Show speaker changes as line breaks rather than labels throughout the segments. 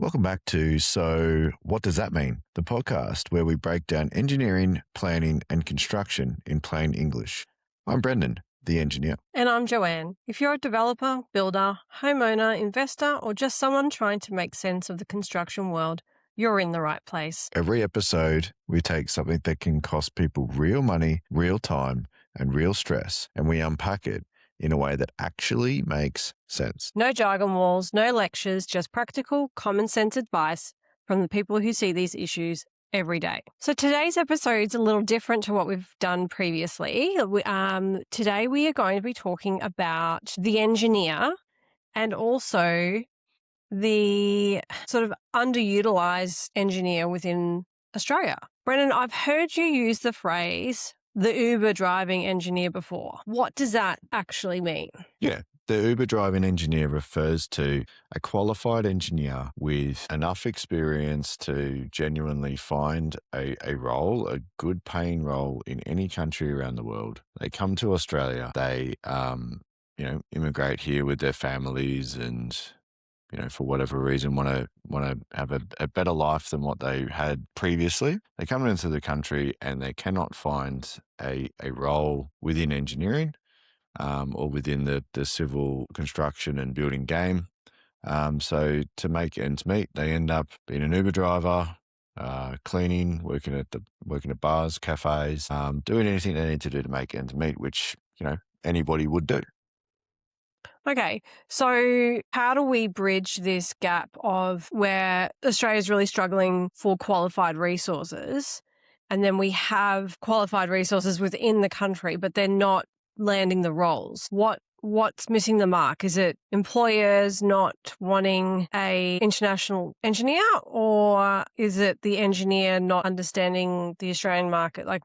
Welcome back to So What Does That Mean? The podcast where we break down engineering, planning, and construction in plain English. I'm Brendan, the engineer.
And I'm Joanne. If you're a developer, builder, homeowner, investor, or just someone trying to make sense of the construction world, you're in the right place.
Every episode, we take something that can cost people real money, real time, and real stress, and we unpack it in a way that actually makes sense.
No jargon walls, no lectures, just practical, common sense advice from the people who see these issues every day. So today's episode is a little different to what we've done previously. Today we are going to be talking about the engineer and also the sort of underutilized engineer within Australia. Brendan, I've heard you use the phrase the Uber driving engineer before. What does that actually mean?
Yeah. The Uber driving engineer refers to a qualified engineer with enough experience to genuinely find a role, a good paying role in any country around the world. They come to Australia, they, immigrate here with their families and, for whatever reason, want to have a better life than what they had previously. They come into the country and they cannot find a role within engineering. Or within the civil construction and building game. So to make ends meet, they end up being an Uber driver, cleaning, working at bars, cafes, doing anything they need to do to make ends meet, which anybody would do.
Okay, so how do we bridge this gap of where Australia's really struggling for qualified resources, and then we have qualified resources within the country, but they're not landing the roles? What's missing the mark? Is it employers not wanting a international engineer, or is it the engineer not understanding the Australian market? Like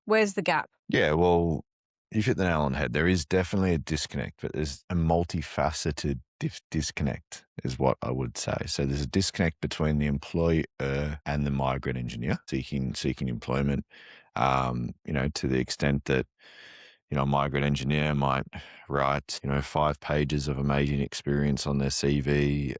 where's the gap?
Yeah, well, you've hit the nail on the head. There is definitely a disconnect, but there's a multifaceted disconnect is what I would say. So there's a disconnect between the employer and the migrant engineer seeking employment, to the extent that a migrant engineer might write, 5 pages of amazing experience on their CV,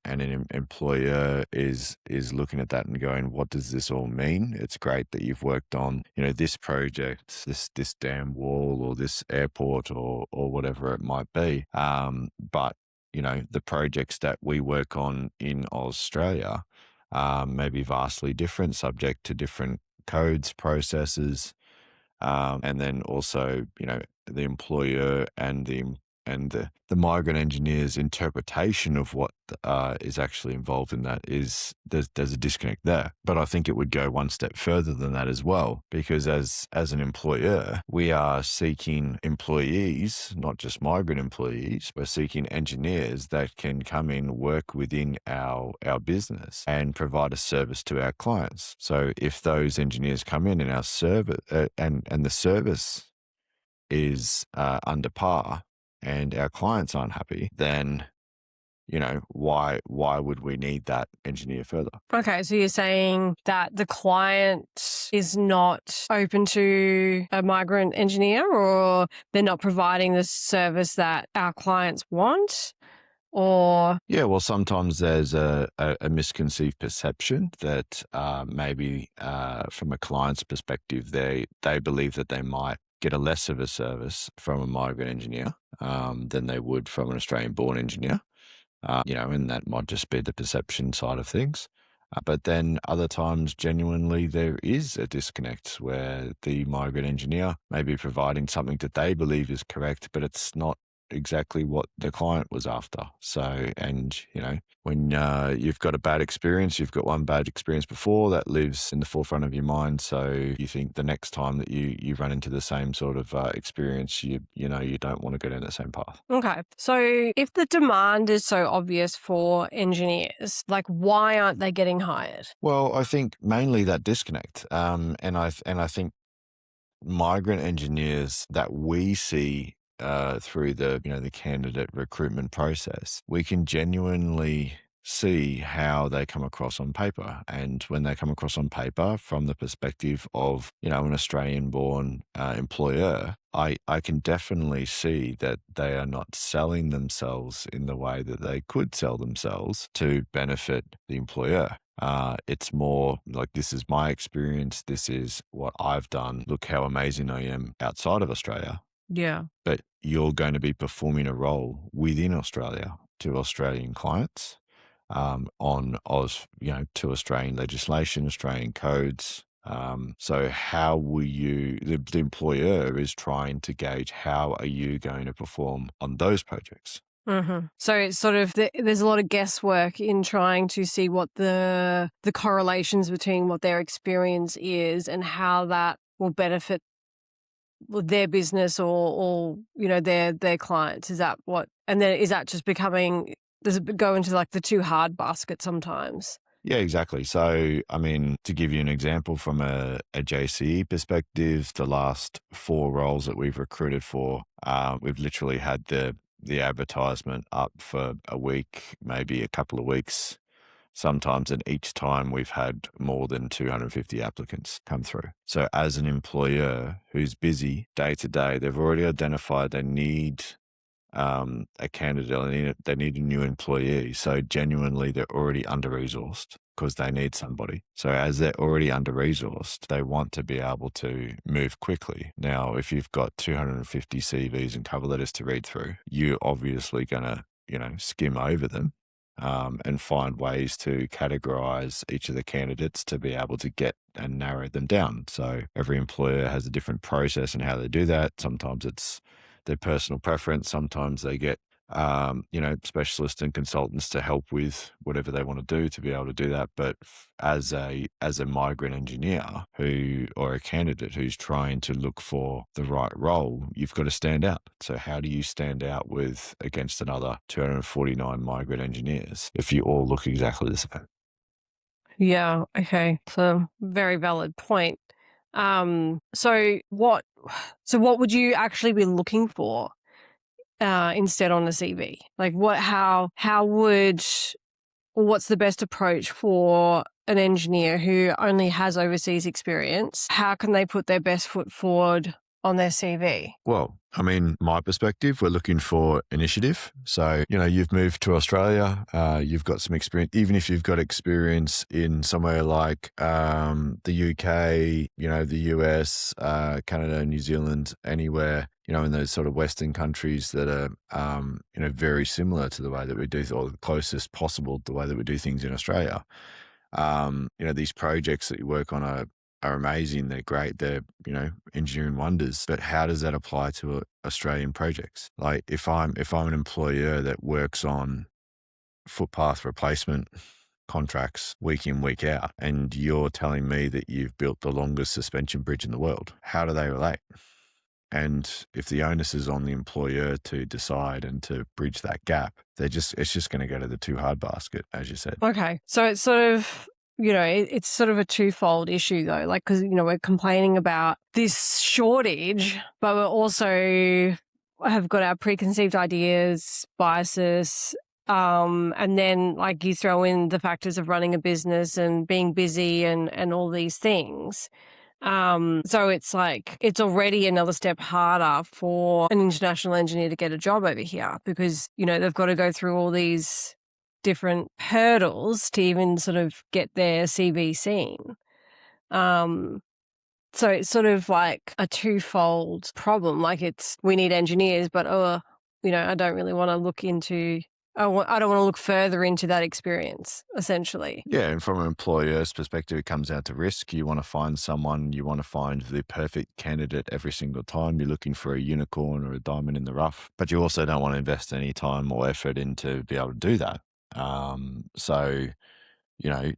and an employer is looking at that and going, what does this all mean? It's great that you've worked on, this project, this damn wall or this airport or whatever it might be. But, the projects that we work on in Australia may be vastly different, subject to different codes, processes, and then also, the employer and the migrant engineer's interpretation of what is actually involved in that is there's a disconnect there. But I think it would go one step further than that as well, because as an employer, we are seeking employees, not just migrant employees. We're seeking engineers that can come in, work within our business and provide a service to our clients. So if those engineers come in and our service and the service is under par and our clients aren't happy, then why would we need that engineer further?
Okay, so you're saying that the client is not open to a migrant engineer, or they're not providing the service that our clients want? Or
yeah, well, sometimes there's a misconceived perception that maybe from a client's perspective, they believe that they might get a less of a service from a migrant engineer than they would from an Australian-born engineer. And that might just be the perception side of things. But then other times, genuinely, there is a disconnect where the migrant engineer may be providing something that they believe is correct, but it's not exactly what the client was after. So, and, when you've got a bad experience, you've got one bad experience before that lives in the forefront of your mind. So you think the next time that you run into the same sort of experience, you don't want to go down the same path.
okay, so if the demand is so obvious for engineers, like why aren't they getting hired?
Well, I think mainly that disconnect. And I think migrant engineers that we see through the candidate recruitment process, we can genuinely see how they come across on paper. And when they come across on paper from the perspective of, an Australian born employer, I can definitely see that they are not selling themselves in the way that they could sell themselves to benefit the employer. It's more like, this is my experience. This is what I've done. Look how amazing I am outside of Australia.
Yeah.
But you're going to be performing a role within Australia to Australian clients, to Australian legislation, Australian codes. So how will the employer is trying to gauge how are you going to perform on those projects?
So it's sort of there's a lot of guesswork in trying to see what the correlations between what their experience is and how that will benefit their business or their clients. Is that what? And then is that just becoming? Does it go into like the too hard basket sometimes?
Yeah, exactly. So, I mean, to give you an example from a JCE perspective, the last 4 roles that we've recruited for, we've literally had the advertisement up for a week, maybe a couple of weeks sometimes, and each time we've had more than 250 applicants come through. So as an employer who's busy day to day, they've already identified they need a candidate, they need a new employee. So genuinely, they're already under resourced because they need somebody. So as they're already under resourced, they want to be able to move quickly. Now, if you've got 250 CVs and cover letters to read through, you're obviously going to, skim over them. And find ways to categorize each of the candidates to be able to get and narrow them down. So every employer has a different process and how they do that. Sometimes it's their personal preference. Sometimes they get, specialists and consultants to help with whatever they want to do to be able to do that. But as a migrant engineer or a candidate who's trying to look for the right role, you've got to stand out. So how do you stand out against another 249 migrant engineers if you all look exactly the same?
Yeah. Okay. So very valid point. So what would you actually be looking for instead on a CV? Like how would, or what's the best approach for an engineer who only has overseas experience? How can they put their best foot forward on their CV?
Well, I mean, my perspective, we're looking for initiative. So, you've moved to Australia, you've got some experience, even if you've got experience in somewhere like the UK, the US, Canada, New Zealand, anywhere, in those sort of Western countries that are, very similar to the way that we do, or the closest possible to the way that we do things in Australia. These projects that you work on are amazing. They're great. They're, engineering wonders. But how does that apply to Australian projects? Like if I'm an employer that works on footpath replacement contracts week in, week out, and you're telling me that you've built the longest suspension bridge in the world, how do they relate? And if the onus is on the employer to decide and to bridge that gap, it's just going to go to the too hard basket, as you said.
Okay. So it's sort of, it's sort of a twofold issue though, like, because, we're complaining about this shortage, but we're also have got our preconceived ideas, biases, and then like you throw in the factors of running a business and being busy and all these things. So it's like it's already another step harder for an international engineer to get a job over here because, they've got to go through all these different hurdles to even sort of get their CV seen. Um, so it's sort of like a twofold problem. Like we need engineers, but I don't really want to look into. I don't want to look further into that experience, essentially.
Yeah, and from an employer's perspective, it comes down to risk. You want to find someone, you want to find the perfect candidate every single time. You're looking for a unicorn or a diamond in the rough, but you also don't want to invest any time or effort into be able to do that. So, you know,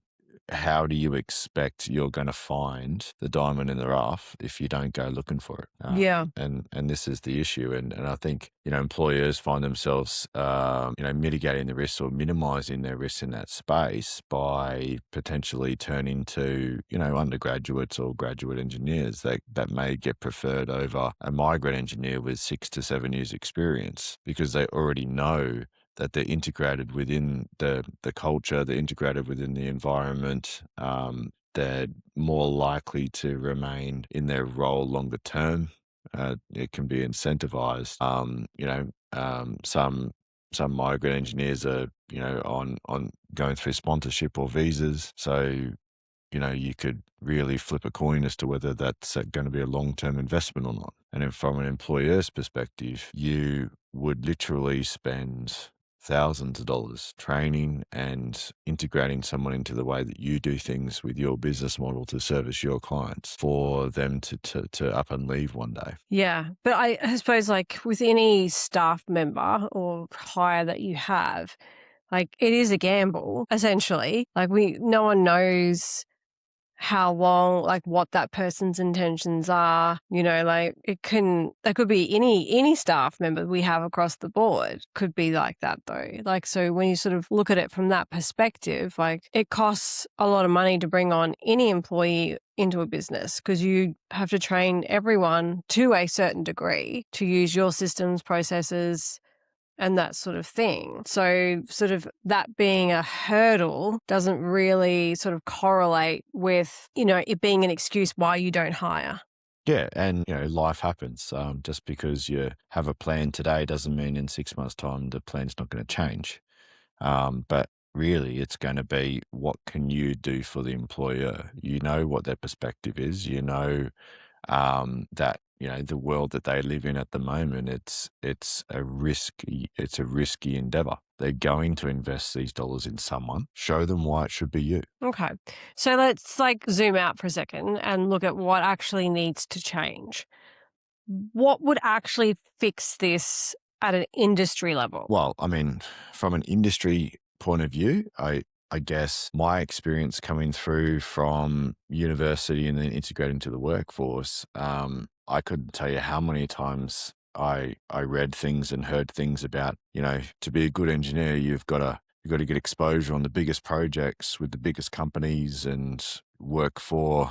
how do you expect you're going to find the diamond in the rough if you don't go looking for it?
Yeah.
And this is the issue. And I think, employers find themselves, mitigating the risks or minimizing their risks in that space by potentially turning to, undergraduates or graduate engineers that may get preferred over a migrant engineer with 6 to 7 years experience because they already know that they're integrated within the culture, they're integrated within the environment. They're more likely to remain in their role longer term. It can be incentivized. Some migrant engineers are, on going through sponsorship or visas. So, you could really flip a coin as to whether that's going to be a long-term investment or not. And then from an employer's perspective, you would literally spend thousands of dollars training and integrating someone into the way that you do things with your business model to service your clients for them to up and leave one day.
Yeah. But I suppose, like, with any staff member or hire that you have, like, it is a gamble, essentially. Like, no one knows how long, like, what that person's intentions are, like, that could be any staff member we have across the board could be like that, though. Like, so when you sort of look at it from that perspective, like, it costs a lot of money to bring on any employee into a business because you have to train everyone to a certain degree to use your systems, processes, and that sort of thing. So sort of that being a hurdle doesn't really sort of correlate with, it being an excuse why you don't hire.
Yeah, and life happens. Just because you have a plan today doesn't mean in 6 months' time the plan's not going to change. But really, it's going to be, what can you do for the employer? You know what their perspective is. You know that the world that they live in at the moment. It's a risky endeavor. They're going to invest these dollars in someone. Show them why it should be you.
Okay. So let's like zoom out for a second and look at what actually needs to change. What would actually fix this at an industry level?
Well, I mean, from an industry point of view, I guess my experience coming through from university and then integrating into the workforce, I couldn't tell you how many times I read things and heard things about, to be a good engineer, you've got to get exposure on the biggest projects with the biggest companies and work for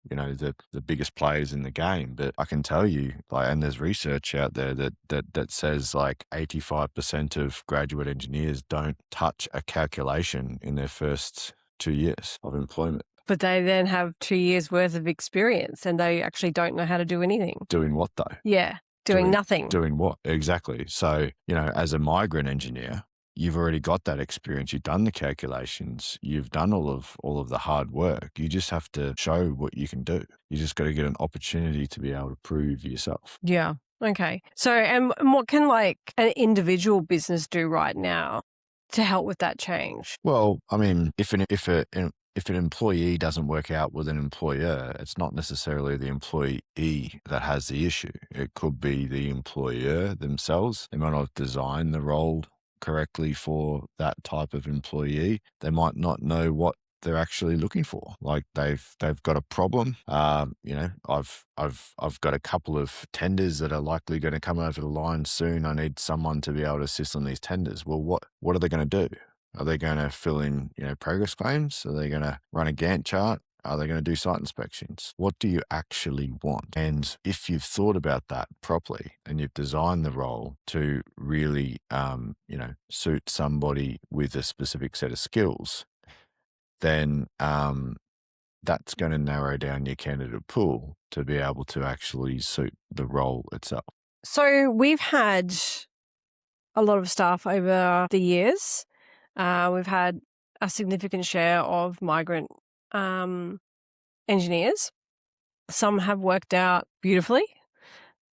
the biggest players in the game. But I can tell you, like, and there's research out there that says like 85% of graduate engineers don't touch a calculation in their first 2 years of employment.
But they then have 2 years worth of experience and they actually don't know how to do anything.
Doing what though?
Yeah. Doing nothing.
Doing what? Exactly. So, as a migrant engineer, you've already got that experience. You've done the calculations. You've done all of the hard work. You just have to show what you can do. You just got to get an opportunity to be able to prove yourself.
Yeah. Okay. So, and what can like an individual business do right now to help with that change?
Well, I mean, if an employee doesn't work out with an employer, it's not necessarily the employee that has the issue. It could be the employer themselves. They might not have designed the role correctly for that type of employee. They might not know what they're actually looking for. Like they've got a problem. I've got a couple of tenders that are likely going to come over the line soon. I need someone to be able to assist on these tenders. Well, what are they going to do? Are they going to fill in, progress claims? Are they going to run a Gantt chart? Are they going to do site inspections? What do you actually want? And if you've thought about that properly and you've designed the role to really, suit somebody with a specific set of skills, then that's going to narrow down your candidate pool to be able to actually suit the role itself.
So we've had a lot of staff over the years. We've had a significant share of migrant engineers. Some have worked out beautifully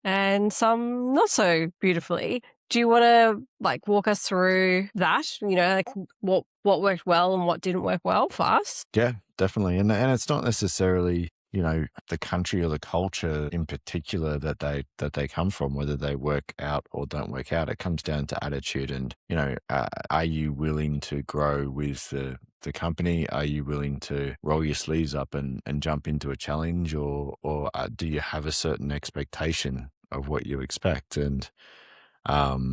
and some not so beautifully. Do you want to like walk us through that? Like what worked well and what didn't work well for us?
Yeah, definitely. And it's not necessarily, the country or the culture in particular that they come from, whether they work out or don't work out. It comes down to attitude and, are you willing to grow with the company? Are you willing to roll your sleeves up and jump into a challenge, or do you have a certain expectation of what you expect? And, I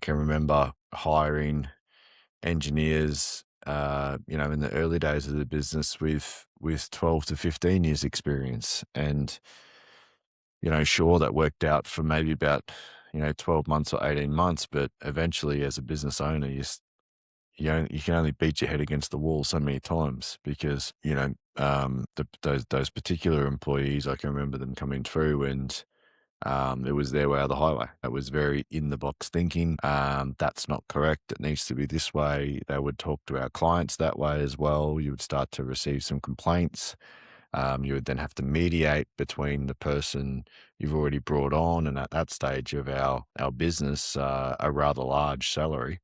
can remember hiring engineers, in the early days of the business with 12 to 15 years experience. And, sure, that worked out for maybe about, 12 months or 18 months, but eventually as a business owner, you can only beat your head against the wall so many times because, those particular employees, I can remember them coming through and it was their way or the highway. It was very in the box thinking. That's not correct. It needs to be this way. They would talk to our clients that way as well. You would start to receive some complaints. You would then have to mediate between the person you've already brought on, and at that stage of our business, a rather large salary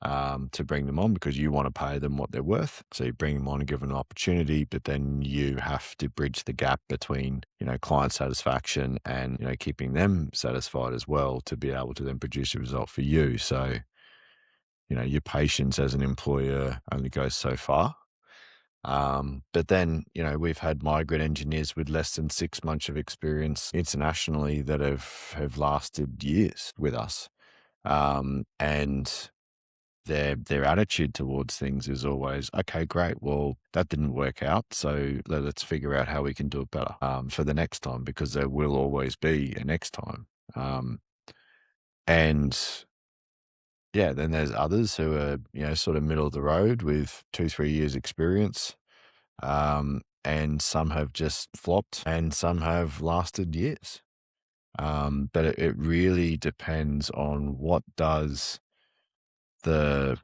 to bring them on because you want to pay them what they're worth. So you bring them on and give them an opportunity, but then you have to bridge the gap between, client satisfaction and, keeping them satisfied as well to be able to then produce a result for you. So, your patience as an employer only goes so far. But then, we've had migrant engineers with less than 6 months of experience internationally that have lasted years with us. And their attitude towards things is always, okay, great. Well, that didn't work out. So let's figure out how we can do it better for the next time, because there will always be a next time. And yeah, then there's others who are, sort of middle of the road with 2-3 years experience. And some have just flopped and some have lasted years. But it really depends on what does the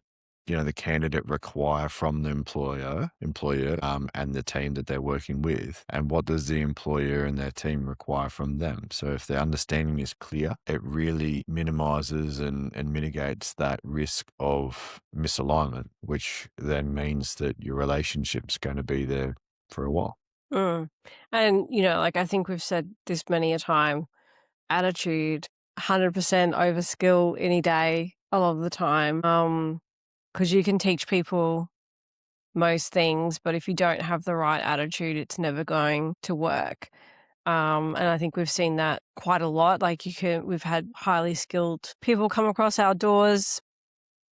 the candidate require from the employer, and the team that they're working with, and what does the employer and their team require from them. So if their understanding is clear, it really minimizes and mitigates that risk of misalignment, which then means that your relationship's going to be there for a while.
Mm. And, I think we've said this many a time, attitude, 100% over skill any day, a lot of the time. Because you can teach people most things, but if you don't have the right attitude, it's never going to work. And I think we've seen that quite a lot. Like we've had highly skilled people come across our doors,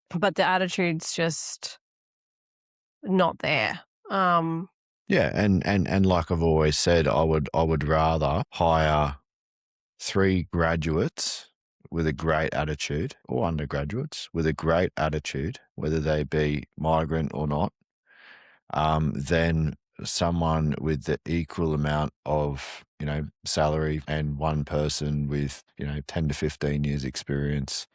but the attitude's just not there.
Yeah, and like I've always said, I would rather hire 3 graduates with a great attitude, or undergraduates with a great attitude, whether they be migrant or not, than someone with the equal amount of, salary and one person with, 10 to 15 years experience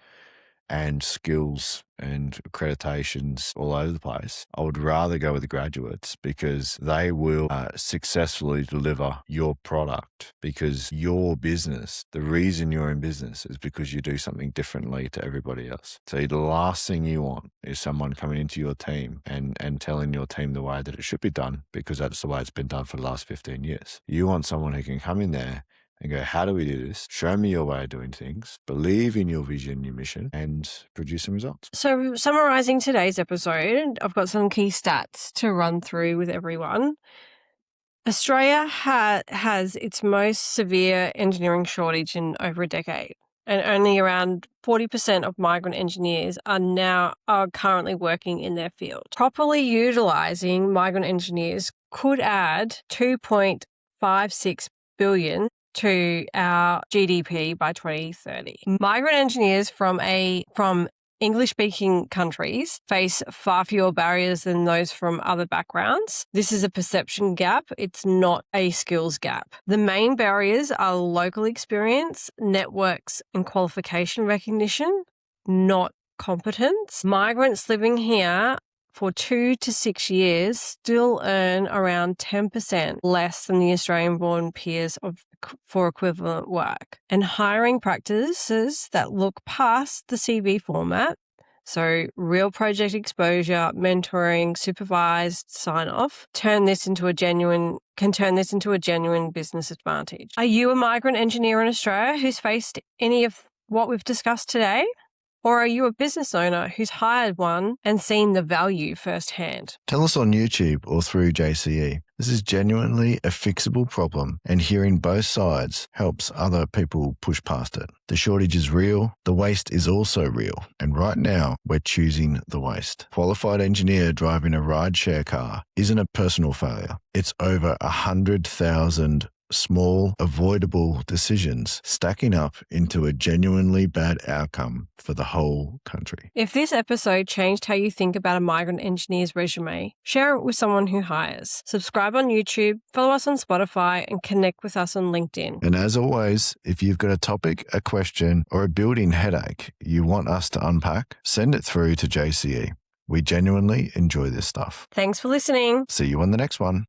and skills and accreditations all over the place. I would rather go with the graduates because they will successfully deliver your product, because your business, the reason you're in business is because you do something differently to everybody else. So the last thing you want is someone coming into your team and telling your team the way that it should be done, because that's the way it's been done for the last 15 years. You want someone who can come in there and go, how do we do this? Show me your way of doing things, believe in your vision, your mission, and produce some results.
So summarizing today's episode, I've got some key stats to run through with everyone. Australia has its most severe engineering shortage in over a decade, and only around 40% of migrant engineers are currently working in their field. Properly utilizing migrant engineers could add 2.56 billion to our GDP by 2030. Migrant engineers from English-speaking countries face far fewer barriers than those from other backgrounds. This is a perception gap. It's not a skills gap. The main barriers are local experience, networks, and qualification recognition, not competence. Migrants living here for 2 to 6 years still earn around 10% less than the Australian-born peers for equivalent work. And hiring practices that look past the CV format, so real project exposure, mentoring, supervised sign-off, can turn this into a genuine business advantage. Are you a migrant engineer in Australia who's faced any of what we've discussed today? Or are you a business owner who's hired one and seen the value firsthand?
Tell us on YouTube or through JCE. This is genuinely a fixable problem, and hearing both sides helps other people push past it. The shortage is real, the waste is also real, and right now we're choosing the waste. Qualified engineer driving a rideshare car isn't a personal failure. It's over 100,000 small, avoidable decisions stacking up into a genuinely bad outcome for the whole country.
If this episode changed how you think about a migrant engineer's resume, share it with someone who hires. Subscribe on YouTube, follow us on Spotify, and connect with us on LinkedIn.
And as always, if you've got a topic, a question, or a building headache you want us to unpack, send it through to JCE. We genuinely enjoy this stuff.
Thanks for listening.
See you on the next one.